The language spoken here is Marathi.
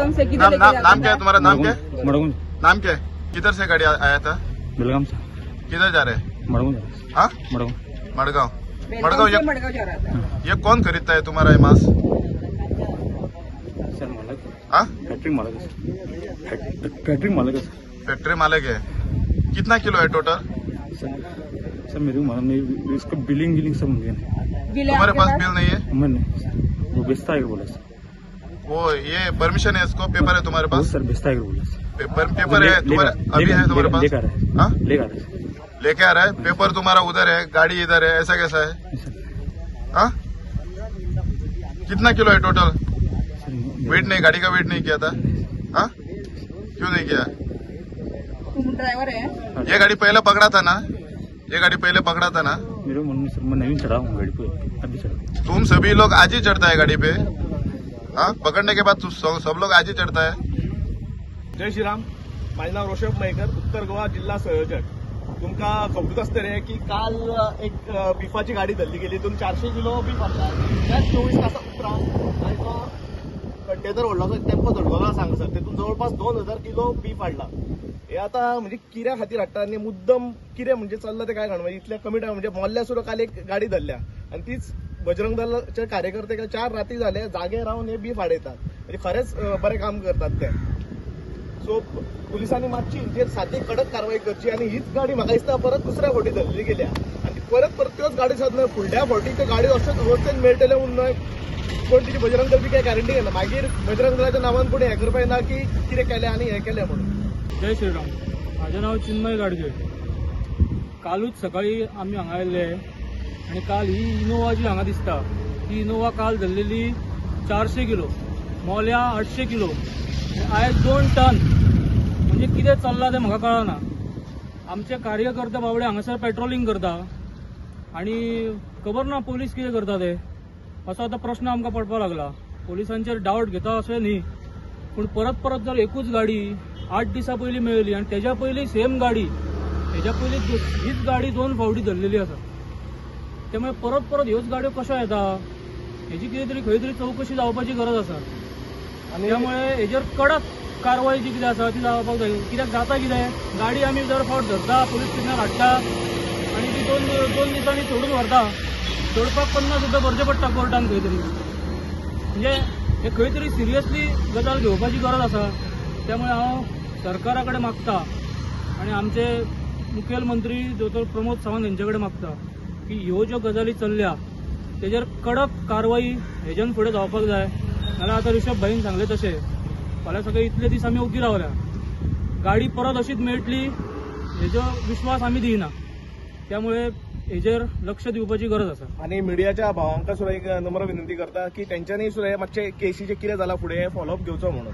बेलगाम से किधर नाम नाम क्या है तुम्हारा? नाम क्या है? मड़गुन। नाम क्या है? किधर से गाड़ी आया था? बेलगाम से। किधर जा रहे हैं? मड़गुन। हाँ, मड़गुन। मड़गांव। मड़गांव जा रहा था। ये कौन खरीदता है तुम्हारा ये मांस? सर मालक। हाँ, फैक्ट्री मालक है। फैक्ट्री मालक है। फैक्ट्री मालिक है। कितना किलो है टोटल? सर मेरे को मालूम नहीं, इसका बिलिंग सब मुझे नहीं। तुम्हारे पास बिल नहीं है? मैं नहीं, वो बेचता है बोला सर। वो ये परमिशन है, इसको पेपर है तुम्हारे पास? सर बेचता है बोला सर। पेपर है तुम्हारे? अभी है तुम्हारे पास? लेकर आ रहा है। हाँ, लेकर आ रहा है। लेके आ रहा है। पेपर तुम्हारा उधर है, गाड़ी इधर है, ऐसा कैसा है? हाँ, कितना किलो है टोटल? वेट नहीं, गाड़ी का वेट नहीं किया था? हाँ, क्यों नहीं किया? तुम ड्राइवर है? ये गाड़ी पहले पकड़ा था ना? ये गाड़ी पहले पकड़ा था ना? मेरे मन में सर मैं नहीं चढ़ा हूँ गाड़ी पे, अभी चढ़ा। तुम सभी लोग आज ही चढ़ता है गाड़ी पे? हाँ, पकड़ने के बाद सब लोग आज ही चढ़ता है? जय श्रीराम. माझे नाव रोषभ मयेकर, उत्तर गोवा जिल्हा संयोजक. तुमका खबरूच आसतलें की काल एक बिफाची गाडी धरली गेली. 400 किलो बीफ आणला. त्याच 24 तासा उपरांत आनी तो कंटेनर व्हडलो टेम्पो धडकलो सांग सर. तेतून जवळपास 2000 किलो बीफ हाडला. हे आता म्हणजे किऱ्या खातीर हाडटा आनी मुद्दम कितें म्हणजे चल्लां ते काय कळना. इतल्या कमी टायम म्हणजे मोल्ल्या सुद्दां काल एक गाडी धरल्या आनी तीच बजरंग दलाचे कार्यकर्ते 4 राती झाले जागे रावन हे बीफ हाडयतात. म्हणजे खरेंच बरें काम करतात ते. सो पोलिसांनी मातशी हेचेर सादी कडक कारवाई करची आनी हीच गाडी म्हाका दिसता परत दुसऱ्या फावटी धरली गेल्या आनी परत त्योच गाडी साधन फुडल्या फावटी त्यो गाडी अश्योच रस्त्यान मेळटल्यो म्हणून न्हय. कोण तिची बजरंग दल बी काय गॅरंटी घेना. मागीर बजरंग दलाच्या नांवान कोणी हें करपाक ना की कितें केलें आनी हें केलें म्हणून. जय श्रीराम. माझे नाव चिन्मय गाडगे. कालूच सकाळी आम्ही हांगा आयिल्ले आनी काल ही इनोवा जी हांगा दिसता ती इनोवा काल धरलेली 400 किलो, मोल्या 800 किलो, आयज 2 टन. म्हणजे कितें चल्लां तें म्हाका कळना. आमचे कार्यकर्ते बावडे हांगासर पेट्रोलिंग करता आनी खबर ना पोलीस कितें करता ते असो आतां प्रश्न आमकां पडपाक लागला. पोलिसांचेर डावट घेता अशें न्ही, पूण परत जर एकूच गाडी 8 दिसां पयलीं मेळ्ळी आनी तेज्या पयलीं सेम गाडी, तेज्या पयलीं हीच गाडी 2 फावटी धरलेली आसा. त्यामुळे परत ह्योच गाड्यो कशा येता हेची कितें तरी खंय तरी चवकशी जावपाची गरज आसा. आनी त्यामुळे हेजेर कडक कारवाई जी कितें आसा ती जावपाक जाय. कित्याक जाता कितें, गाडी आमी दर फावट धरता, पोलीस स्टेशनार हाडटा आनी ती दोन दिसांनी सोडून व्हरता. सोडपाक 50 रुपया भरचे पडटा कोर्टान खंय तरी. म्हणजे हे खंय तरी सिरियसली गजाल घेवपाची गरज आसा. त्यामुळे हांव सरकारा कडेन मागता आनी आमचे मुखेलमंत्री दोतोर प्रमोद सावंत यांचे कडेन मागता की ह्यो ज्यो गजाली चल्ल्या तेजेर कडक कारवाई हेच्यान फुडें जावपाक जाय. नाल्यार आतां ऋषभ भाईन सांगले तशें फाल्यां सगळे इतले दीस आमी ओगी रावल्या, गाडी परत अशीच मेळटली हेजो विश्वास आमी दिना. त्यामुळे हेजेर लक्ष दिवपाची गरज आसा. आनी मिडियाच्या भावांका सुद्दां एक नम्र विनंती करता की तेंच्यांनी सुद्दां मातशें केसीचे कितें जालां फुडें फॉलोअप घेवचो म्हणून.